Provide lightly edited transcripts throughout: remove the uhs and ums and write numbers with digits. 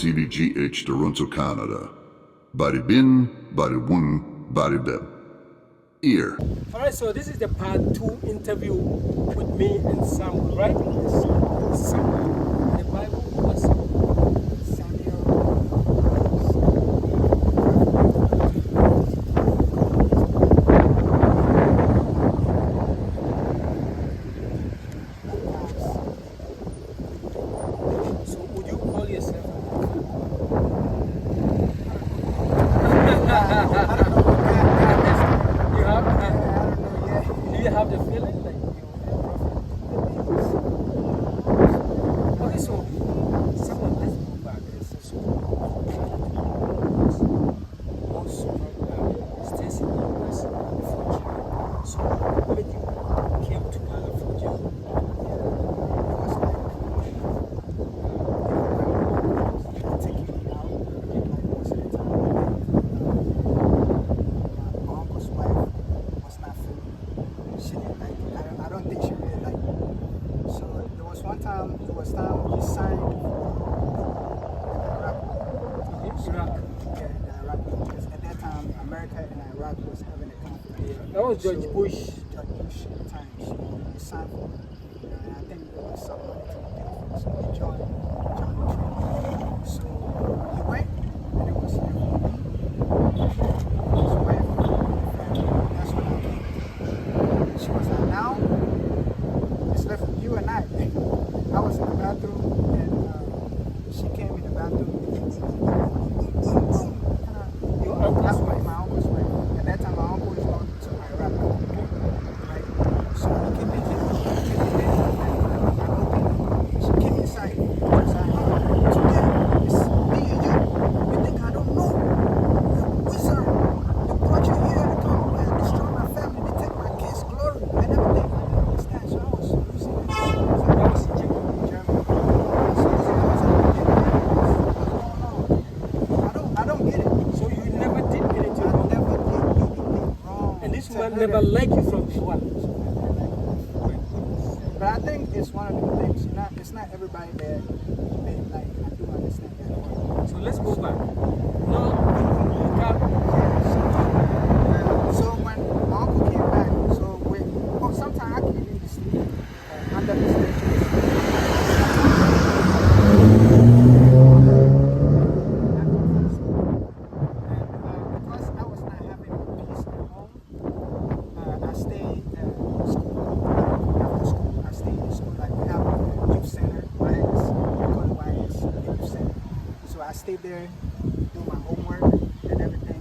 TDGH, Toronto, Canada. Bari bin, bari wun, bari beb. Ear. All right, so this is the part 2 interview with me and Samuel, right? Samuel. The Bible was Samuel. So would you call yourself? Do you have the feeling like okay, so someone, let's go back. Most Stacy was refugee. So when you came to Ghana from jail, that was George Bush. George Bush times. He signed for, and I think there was someone to John Tree. So he went, and it was his wife, and that's when I came. She was like, now it's left with you and I. I was in the bathroom, and she came in the bathroom. Your uncle's wife. My uncle's wife. At that time, my uncle was going to Iraq. Right? So he came in there, and she came inside. She was like, oh, today it's me and you. You think I don't know? The wizard, they brought you here to come and destroy my family. They take my kids' glory and everything. I didn't understand. So I was losing it. I was in Germany. I don't get it. So you never did anything I wrong. never did anything wrong. And this to woman her. never liked you from day one. But I think it's one of the things. It's not everybody that they like. I do understand that. So let's go back. No, you can't. So when my uncle came back, sometimes I can't even sleep under the staircase. Because I was not having peace at home, I stayed at school. After school, I stayed in school. Like we have a youth center, YS, we call it YS, youth center. So I stayed there, do my homework and everything.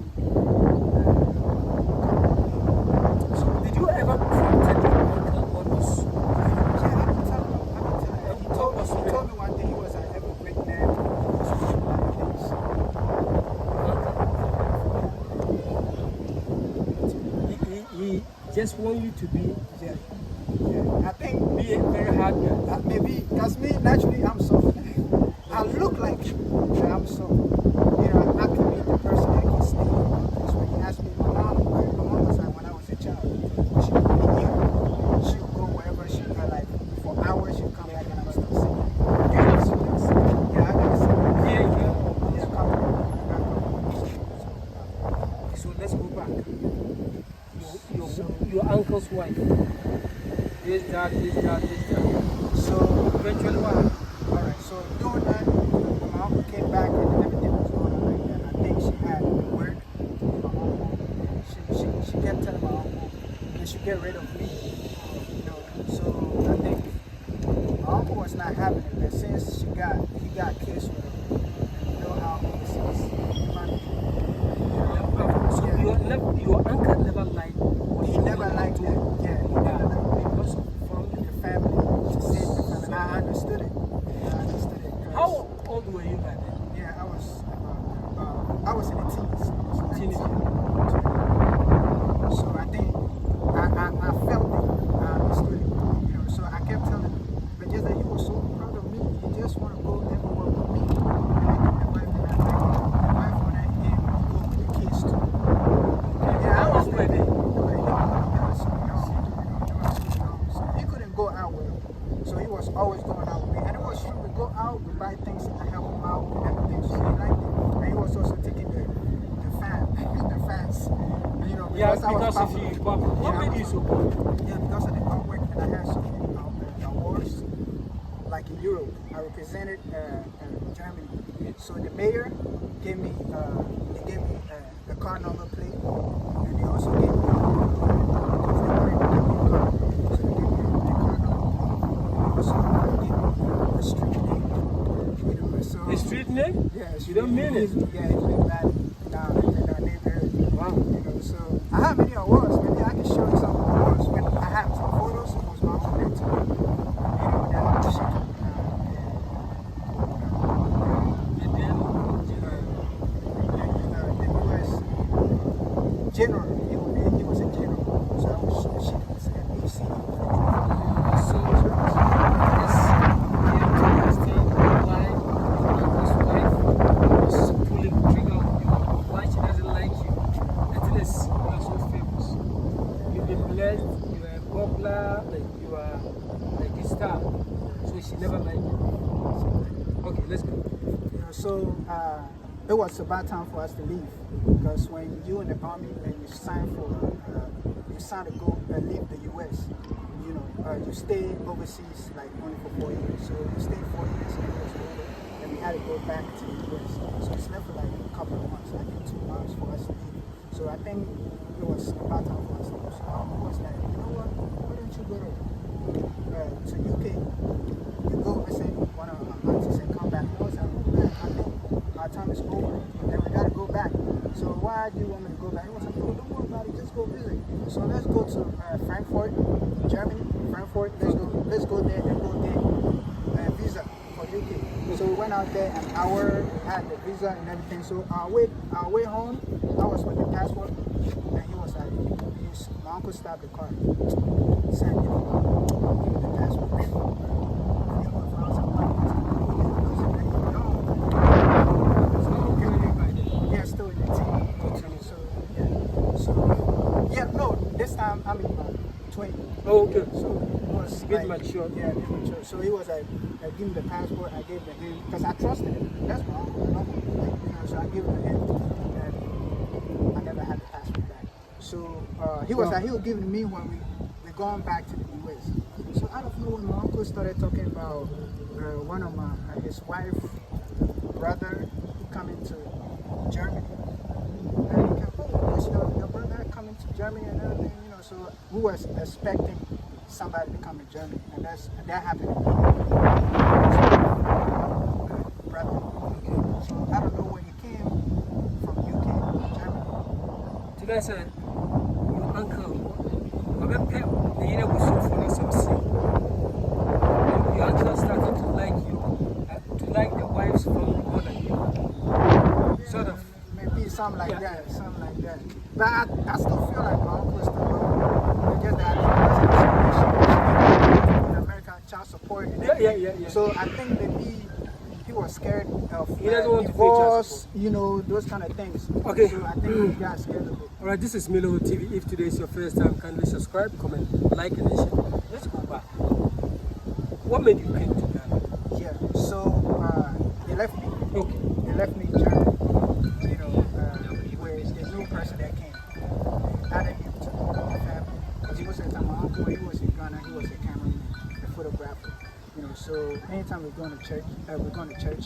So did you ever contact your uncle what was? Yeah, I can tell him. He told What me one day he was like, ever great man. He was doing a lot of things. He just want you to be Yeah. I think be a very hard guy. maybe because me naturally I'm soft. I look like I'm soft. I could be the person that can stay. That's when he asked me, my mom was like when I was a child, she would be here. She would go wherever she got like for hours. She'd come back and I was still singing. Yeah, I gotta sing. Yeah, come on. So let's go back. Your uncle's wife. This, that. So Eventually what? alright, so doing that, when my uncle came back and everything was going on like that, I think she had a word with my uncle. She kept telling my uncle they should get rid of me. So I think my uncle was not having it, but since he got kids with her, you know how this is. So your uncle never liked. He never liked that. Yeah, he never liked it. Because of family. The family, to save the family. I understood it. How old were you back then? Yeah, I was in the teens. I was 19. So I think I felt it. I understood it. So I kept telling him, but just that you were so proud of me, you just want to go everywhere with me. And I took my wife and I like my wife when I came go with the kids too. Yeah, I was ready. He couldn't go out with him. So he was always going out with me. And it was true, we go out, we buy things and I help him out and everything. So he liked it. And he was also taking the fans. You know, Yeah, because I was because of popular. you. What Yeah, made you so popular? yeah, because of the artwork, and I had so many awards, like in Europe. I represented Germany. So the mayor gave me, the car number plate, and they also gave me because they wanted to give me a car. So they gave me the car number plate. So they gave me the street name. You know, so The street name? yeah, You don't mean it. Yeah, it's been bad down in our neighborhood. Wow. You know, so I have many awards. Maybe I can show you some awards. When I have some photos, it was my own mentor. You know, that I'm shaking. And then, The U.S. general, he was a general. So I was shooting his MC. so this came to understand why his wife was pulling the trigger on you, why she doesn't like you, unless you are so famous. You've been blessed, you are popular, like you are like a star. So she never liked you. Okay, let's go. You know, so it was about time for us to leave because when you in the army and you sign to go and leave the U.S., you know, you stay overseas like only for 4 years. So we stayed 4 years and it was over, and we had to go back to the U.S. So it's left for like a couple of months, like 2 months for us to leave. So I think it was about time for us to leave. So I was like, you know what? Why don't you go to UK? You go visit one of my aunties and come back. I was like, oh man, I think our time is over and we gotta go back. So why do you want me to go back? He was like, no, don't worry about it, just go visit. So let's go to Frankfurt, Germany. Frankfurt, let's go there and go get visa for UK. So we went out there an hour, had the visa and everything. So our way home, I was with the passport, and he was like, my uncle stopped the car, said, you know, give me the passport. And he was, I was like, why? Yeah, still in the team. So, yeah, no, this time I'm in my 20s. Oh, okay. So it was Bit like, mature. Yeah, bit mature. So he was like, give me the passport. I gave it to him because I trusted him. That's my uncle. You know, so I gave it to him, and I never had the passport back. So he was like, he would give it to me when we're going back to the U.S. So out of nowhere, my uncle started talking about one of his wife, brother, coming to Germany. And he kept, oh, is your brother coming to Germany and everything, you know, so we was expecting somebody to come to Germany, and that happened. Brother. So I don't know when he came from UK, Germany. Did I say your uncle? The year was so for some sea. Your uncle started to like you, to like the wives from more than you. Sort of. Maybe something like that. But I still feel like my uncle is still wrong. It's just that I think in America, child support. And Yeah. So I think maybe he was scared of He doesn't want to pay child divorce, support. you know, those kind of things. Okay. So I think he got scared of it. Alright, this is Milo TV. If today is your first time, kindly subscribe, comment, like, and share. Let's go back. What made you come to Ghana? Yeah. So they left me. Okay. They left me in Germany. You know, where there's no person that came. I didn't even to the family. Because he was at my uncle, he was in Ghana, he was a cameraman, a photographer. You know, so anytime we're going to church,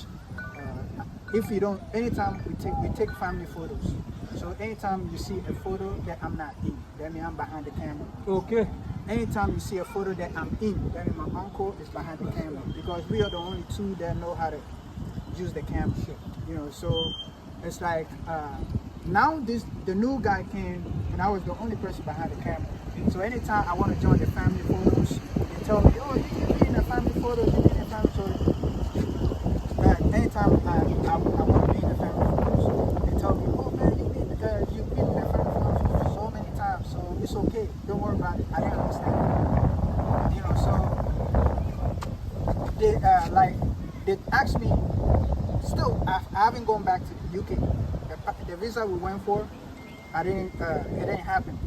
if you don't, anytime we take family photos. So anytime you see a photo that I'm not in, that means I'm behind the camera. Okay. Anytime you see a photo that I'm in, that means my uncle is behind the camera. Because we are the only two that know how to use the camera. You know, so it's like now the new guy came and I was the only person behind the camera. So anytime I want to join the family photos, they tell me, oh, you can be in the family photos, you can be in the family photos. Anytime I want to be in the family photos, they tell me, oh man, you've been in the family photos so many times, so it's okay, don't worry about it. I didn't understand. You know, so they asked me. Still, I haven't gone back to the UK. The visa we went for, it didn't happen.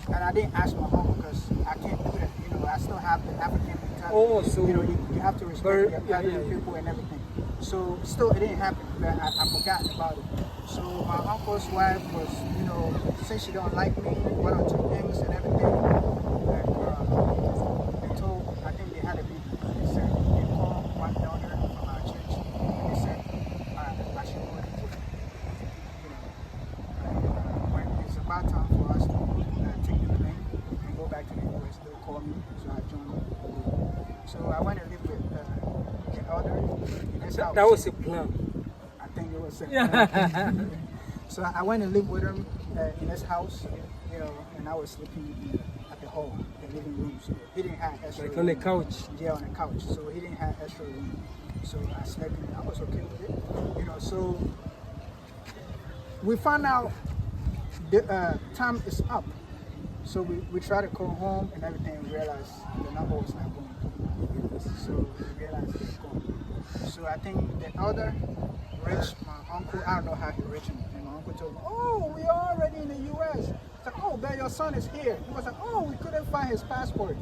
And I didn't ask my uncle because I can't do that. You know, I still have the African mentality. Oh, so you know, you have to respect very- your yeah, elderly yeah, yeah. people and everything. So still, it didn't happen. But I forgot about it. So my uncle's wife was, you know, since she don't like me, one or two things and everything. And they told, I think they had a meeting. They said they called one elder from our church, and they said I should go and put, you know, when it's about time for us to take the plane and go back to the US, they'll call me. So I joined them. So I went and lived with the elder in his house. that was a plan. I think it was. Yeah. So I went and lived with him in his house, you know, and I was sleeping at the hall, the living room. So he didn't have extra Like on the room. couch. Yeah, on the couch. So he didn't have extra room. So I slept in it. I was okay with it, you know. So we found out the time is up. So we tried to call home and everything. We realized the number was not going. So we realized it's gone. So I think the elder reached my uncle. I don't know how he reached him. And my uncle told me, "Oh, we are already in the U.S." I said, "Oh, but your son is here." He was like, "Oh, we couldn't find his passport."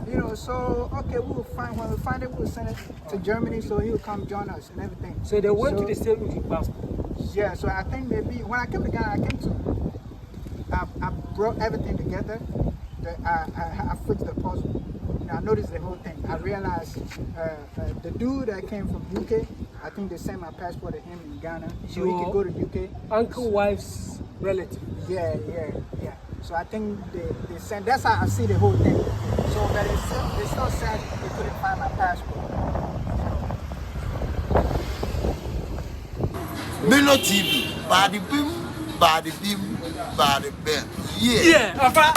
You know, so okay, we will find when we find it, we'll send it to Germany so he will come join us and everything. So they went to the state with your passport. Yeah, so I think maybe when I came to Ghana, I brought everything together. I fixed the puzzle. You know, I noticed the whole thing. I realized the dude that came from UK, I think they sent my passport to him in Ghana so he could go to UK. Uncle wife's relative. Yeah. So I think they sent. That's how I see the whole thing. So that they still said they couldn't find my passport. Melo TV, body bim, body bim, body bim. Yeah. Yeah,